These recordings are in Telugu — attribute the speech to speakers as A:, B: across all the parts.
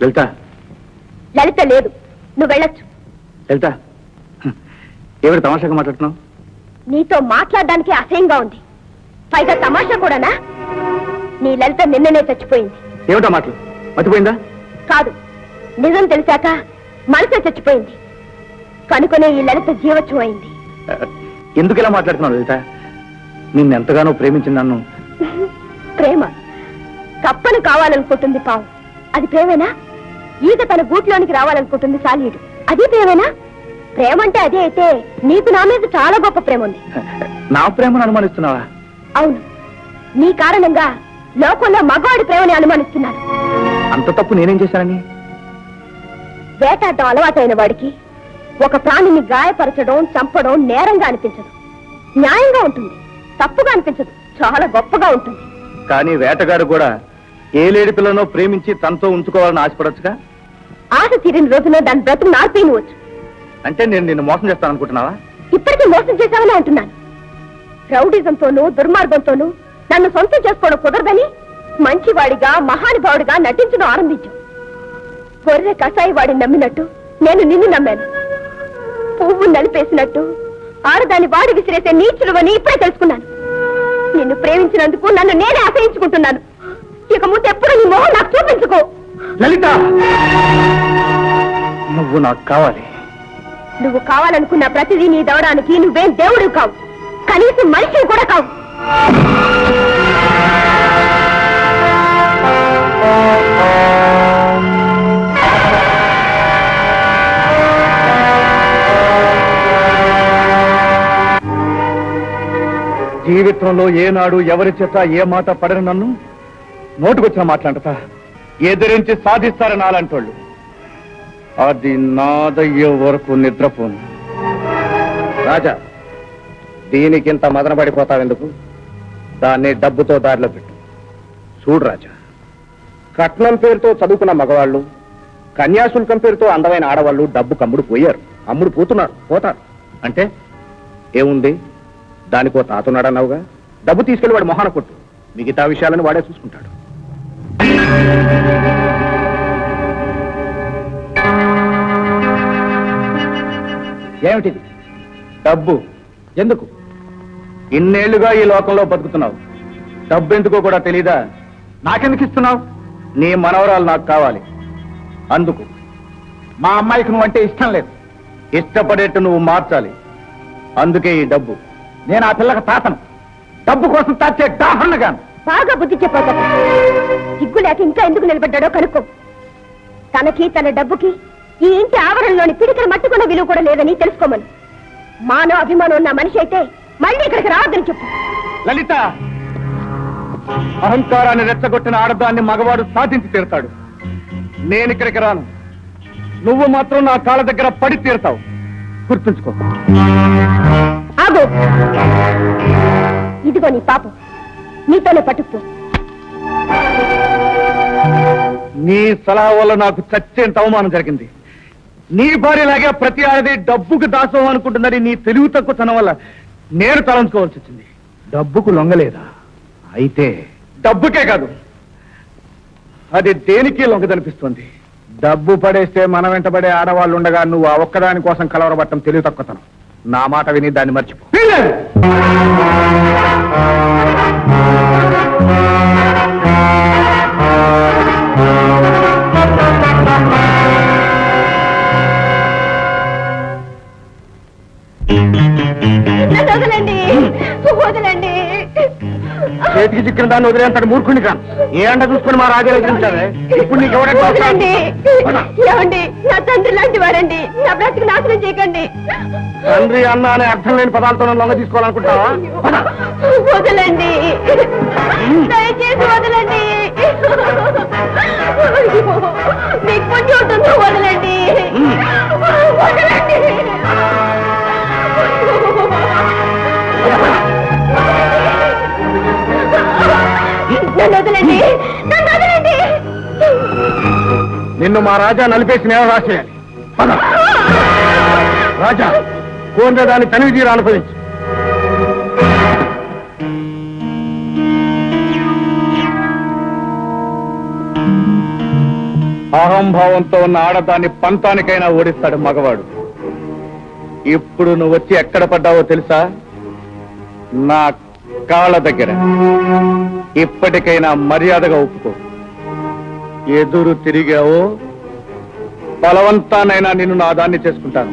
A: లలిత
B: లలిత లేదు, నువ్వు వెళ్ళొచ్చు.
A: లలిత, ఎవరు తమాషాగా మాట్లాడుతున్నావు?
B: నీతో మాట్లాడడానికి అసహ్యంగా ఉంది, పైగా తమాషా కూడానా? నీ లలిత నిన్ననే చచ్చిపోయింది.
A: ఏమిటా మాటలు? మర్చిపోయిందా?
B: కాదు, నిజం తెలిసాక మనసే చచ్చిపోయింది కనుకొనే ఈ లలిత జీవత్వం అయింది.
A: ఎందుకు ఇలా మాట్లాడుతున్నావు లలిత? నిన్నెంతగానో ప్రేమించిన నన్ను.
B: ప్రేమ కప్పను కావాలనుకుంటుంది పావు, అది ప్రేమేనా? ఈగ తన గూట్లోనికి రావాలనుకుంటుంది సాలీడు, అది ప్రేమేనా? ప్రేమ అంటే అదే అయితే నీకు నా మీద చాలా గొప్ప ప్రేమ ఉంది.
A: నా ప్రేమను అనుమానిస్తున్నావా?
B: అవును, నీ కారణంగా లోకంలో మగవాడి ప్రేమని అనుమానిస్తున్నాను.
A: అంత తప్పు నేనేం చేశానని?
B: వేటాడటం అలవాటైన వాడికి ఒక ప్రాణిని గాయపరచడం, చంపడం నేరంగా అనిపించదు, న్యాయంగా ఉంటుంది. తప్పుగా అనిపించదు, చాలా గొప్పగా ఉంటుంది.
A: కానీ వేటగాడు కూడా ఏ లేడి పిల్లను ప్రేమించి తనతో ఉంచుకోవాలని ఆశపడొచ్చుగా?
B: ఆశ తీరిన రోజున దాని బ్రతుకు నార్పేయవచ్చు.
A: అంటే నేను నిన్ను మోసం చేస్తాను అనుకుంటున్నావా?
B: ఇప్పటికీ మోసం చేశామని అంటున్నాను. రౌడిజంతోనూ దుర్మార్గంతోనూ నన్ను సొంతం చేసుకోవడం కుదరదని మంచివాడిగా మహానుభావుడిగా నటించడం ఆరంభించు. గొర్రె కసాయి వాడిని నమ్మినట్టు నేను నిన్ను నమ్మాను. పువ్వు నలిపేసినట్టు ఆడదాన్ని వాడి విసిరేసే నీచులువని ఇప్పుడే తెలుసుకున్నాను. నిన్ను ప్రేమించినందుకు నన్ను నేనే అసహించుకుంటున్నాను. ఇక ముందు ఎప్పుడు నీ మొహం నాకు చూపించుకో.
A: లలిత, నువ్వు నాకు కావాలి.
B: నువ్వు కావాలనుకున్న ప్రతిదీ నీ దవడానికి నువ్వేం దేవుడు కావు, కనీసం మనిషిని కూడా కావు.
A: జీవితంలో ఏనాడు ఎవరి చేత ఏ మాట పడని నన్ను నోటుకొచ్చిన మాట్లాడతా ఎదిరించి సాధిస్తారని అలాంటోళ్ళు. అది నాదయ్యే వరకు నిద్రపోను. రాజా, దీనికింత మదన పడిపోతావెందుకు? దాన్ని డబ్బుతో దారిలో పెట్టు. చూడు రాజా, కట్నం పేరుతో చదువుకున్న మగవాళ్ళు, కన్యాశుల్కం పేరుతో అందమైన ఆడవాళ్ళు డబ్బు కమ్ముడు పోయారు, అమ్ముడు పోతారు. అంటే ఏముంది? దానికో తాతున్నాడన్నావుగా, డబ్బు తీసుకెళ్లి వాడు మొహాన కొట్టు, మిగతా విషయాలను వాడే చూసుకుంటాడు. ఏమిటిది? డబ్బు. ఎందుకు? ఇన్నేళ్లుగా ఈ లోకంలో బతుకుతున్నావు, డబ్బు ఎందుకో కూడా తెలీదా? నాకెందుకు ఇస్తున్నావు? నీ మనవరాలు నాకు కావాలి, అందుకు. మా అమ్మాయికి నువ్వంటే ఇష్టం లేదు, ఇష్టపడేట్టు నువ్వు మార్చాలి, అందుకే ఈ డబ్బు. నేను ఆ పిల్లకి తాతను, డబ్బు కోసం తాచే దాహన్నగాను.
B: బాగా బుద్ధి చెప్పావు. సిగ్గు లేక ఇంకా ఎందుకు నిలబడ్డాడో కనుక్కో. తనకి తన డబ్బుకి ఈ ఇంటి ఆవరణలోని పిడికల మట్టుకున్న విలువ కూడా లేదని తెలుసుకోమను. మానవ అభిమానం ఉన్న మనిషి అయితే మళ్ళీ ఇక్కడికి రావద్దని చెప్పు.
A: లలిత, అహంకారాన్ని రెచ్చగొట్టిన ఆడదాన్ని మగవాడు సాధించి తీరుతాడు. నేను ఇక్కడికి రాను, నువ్వు మాత్రం నా కాళ్ళ దగ్గర పడి తీరుతావు, గుర్తుంచుకో.
B: ఆగు, ఇదిగో నీ పాపం, నీతోనే పట్టుకో.
A: నీ సలహా వల్ల నాకు చచ్చేంత అవమానం జరిగింది. నీ భార్యలాగే ప్రతి ఆడది డబ్బుకు దాసం అనుకుంటుందని నీ తెలివి తక్కువతనం వల్ల నేను తలంచుకోవాల్సి వచ్చింది. డబ్బుకు లొంగలేదా? అయితే డబ్బుకే కాదు, అది దేనికి లొంగదనిపిస్తుంది. డబ్బు పడేస్తే మన వెంటబడే ఆడవాళ్ళు ఉండగా నువ్వు ఆ ఒక్కదాని కోసం కలవరబట్టం తెలివి తక్కువతనం. నా మాట విని దాన్ని మర్చిపో.
B: వదలండి, వదలండి.
A: చేతికి చిక్కిన దాన్ని వదిలేంతటి మూర్ఖుని కాను. ఏ అండ చూసుకుని మా రాజా ఎదిరించావే. ఇప్పుడు నీకు
B: వదలండి. ఏమండి, నా తండ్రి లాంటి వారండి, నా బ్రతికి నాశనం చేయకండి.
A: తండ్రి అన్న అనే అర్థం లేని పదాలతో లొంగ తీసుకోవాలనుకుంటావా?
B: వదలండి, దయచేసి వదలండి. మీకు పుణ్యం ఉంటుందో వదలండి, వదలండి. నన్ను వదలండి, నన్ను వదలండి.
A: నిన్ను మా రాజా నలిపేసి నేను రాసేయాలి. రాజా, కోరిన దాన్ని తనివి తీరా అనుభవించు. అహంభావంతో ఉన్న ఆడదాన్ని పంతానికైనా ఓడిస్తాడు మగవాడు. ఇప్పుడు నువ్వు వచ్చి ఎక్కడ పడ్డావో తెలుసా? నా కాళ్ళ దగ్గర. ఇప్పటికైనా మర్యాదగా ఒప్పుకో. ఎదురు తిరిగావో బలవంతానైనా నిన్ను నా దాన్ని చేసుకుంటాను.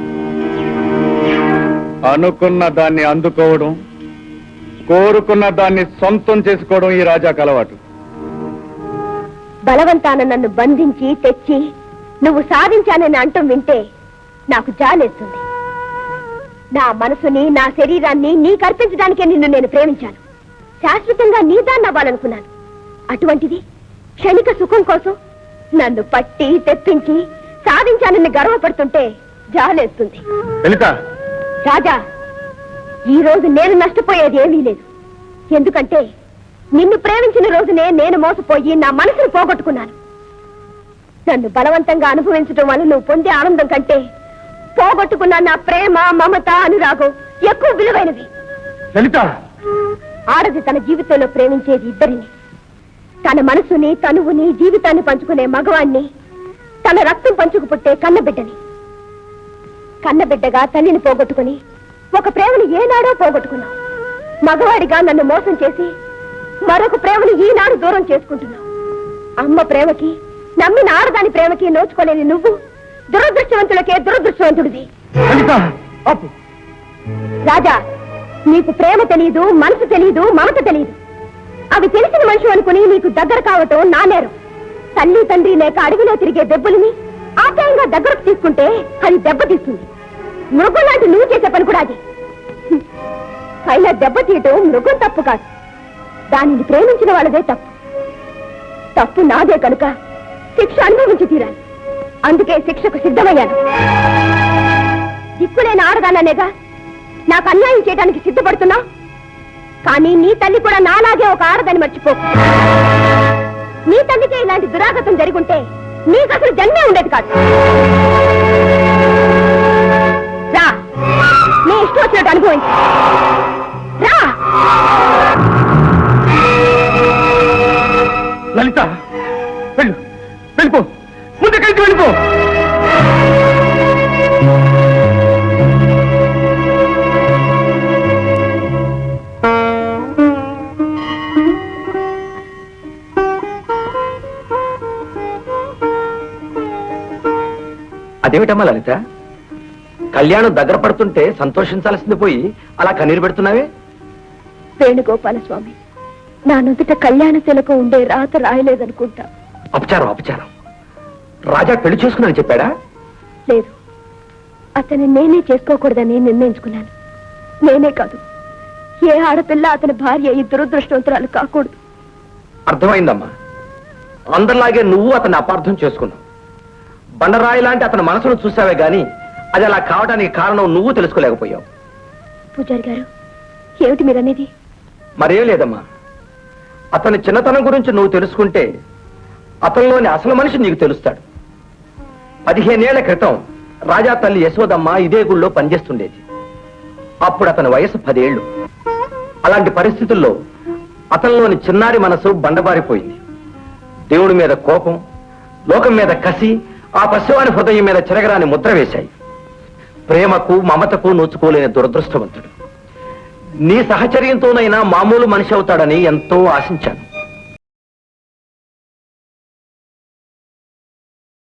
A: అనుకున్న దాన్ని అందుకోవడం, కోరుకున్న దాన్ని సొంతం చేసుకోవడం ఈ రాజాకు అలవాటు.
B: బలవంతాన నన్ను బంధించి తెచ్చి నువ్వు సాధించానని అంటం వింటే నాకు జాలేస్తుంది. నా మనసుని, నా శరీరాన్ని నీకు అర్పించడానికే నిన్ను నేను ప్రేమించాను. శాశ్వతంగా నీ దాన్ని అవ్వాలనుకున్నాను. అటువంటిది క్షణిక సుఖం కోసం నన్ను పట్టి తెప్పించి సాధించానని గర్వపడుతుంటే జాలేస్తుంది.
A: లలిత,
B: రాజా, ఈ రోజు నేను నష్టపోయేది ఏమీ లేదు. ఎందుకంటే నిన్ను ప్రేమించిన రోజునే నేను మోసపోయి నా మనసును పోగొట్టుకున్నాను. నన్ను బలవంతంగా అనుభవించడం వల్ల నువ్వు పొందే ఆనందం కంటే పోగొట్టుకున్న నా ప్రేమ, మమత, అనురాగం ఎక్కువ విలువైనవి.
A: లలిత,
B: ఆడది తన జీవితంలో ప్రేమించేది ఇద్దరిని. తన మనసుని, తనువుని, జీవితాన్ని పంచుకునే మగవాణ్ణి, తన రక్తం పంచుకు పుట్టే కన్నబిడ్డని. కన్నబిడ్డగా తల్లిని పోగొట్టుకుని ఒక ప్రేమను ఏనాడో పోగొట్టుకున్నావు. మగవాడిగా నన్ను మోసం చేసి మరొక ప్రేమను ఈనాడు దూరం చేసుకుంటున్నావు. అమ్మ ప్రేమకి, నమ్మిన ఆడదాని ప్రేమకి నోచుకోలేని నువ్వు దురదృష్టవంతులకే దురదృష్టవంతుడిది. రాజా, నీకు ప్రేమ తెలీదు, మనసు తెలీదు, మమత తెలీదు. అవి తెలిసిన మనిషి అనుకుని నీకు దగ్గర కావటం నా నేరం. తల్లి తండ్రి లేక అడవిలో తిరిగే దెబ్బలని ఆప్యాయంగా దగ్గరకు తీసుకుంటే అది దెబ్బతీస్తుంది. మృగం లాంటి నువ్వు చేసే పని కూడా అది. అయినా దెబ్బతీయటం మృగం తప్పు కాదు, దానిని ప్రేమించిన వాళ్ళదే తప్పు. తప్పు నాదే కనుక శిక్ష అనుభవించి తీరాలి. అందుకే శిక్షకు సిద్ధమయ్యాను. దిక్కులేని ఆడదాననేగా నాకు అన్యాయం చేయడానికి సిద్ధపడుతున్నా. కానీ నీ తల్లి కూడా నాలాగే ఒక ఆడదని మర్చిపో. నీ తల్లికే ఇలాంటి దురాగతం జరుగుంటే నీకు అసలు జన్మే ఉండేది కాదు. రా, నీ ఇష్టం వచ్చినట్టు అనుభవించు. రా.
A: లలిత, వెళ్ళు, వెళ్ళిపో, ముందుకెళ్ళి వెళ్ళిపో.
C: అదేమిటమ్మా లలిత, కళ్యాణం దగ్గర పడుతుంటే సంతోషించాల్సింది పోయి అలా కన్నీరు పెడుతున్నావే?
B: వేణుగోపాల స్వామి, నా నుదుట కళ్యాణ శిలకు ఉండే రాత రాయలేదనుకుంటా.
C: అపచారం, అపచారం. రాజా పెళ్లి చేసుకున్నాను చెప్పాడా?
B: లేదు, అతన్ని నేనే చేసుకోకూడదని నిర్ణయించుకున్నాను. నేనే కాదు, ఏ ఆడపిల్ల అతని భార్య ఈ దురదృష్టవంతురాలు కాకూడదు.
C: అర్థమైందమ్మా. అందరిలాగే నువ్వు అతన్ని అపార్థం చేసుకున్నావు. బండరాయి లాంటి అతని మనసును చూసావే గాని అది అలా కావడానికి కారణం నువ్వు తెలుసుకోలేకపోయావు.
B: పూజారి గారు, ఏమిటి మీరనేది?
C: మరేం లేదమ్మా. అతని చిన్నతనం గురించి నువ్వు తెలుసుకుంటే అతనిలోని అసలు మనిషి నీకు తెలుస్తాడు. 15 ఏళ్ల క్రితం రాజా తల్లి యశోదమ్మ ఇదే గుళ్ళో పనిచేస్తుండేది. అప్పుడు అతని వయసు 10 ఏళ్లు. అలాంటి పరిస్థితుల్లో అతనిలోని చిన్నారి మనసు బండబారిపోయింది. దేవుడి మీద కోపం, లోకం మీద కసి ఆ పశువాని హృదయం మీద చెరగరాని ముద్ర వేశాయి. ప్రేమకు, మమతకు నోచుకోలేని దురదృష్టవంతుడు. నీ సహచర్యంతోనైనా మామూలు మనిషి అవుతాడని ఎంతో ఆశించాను.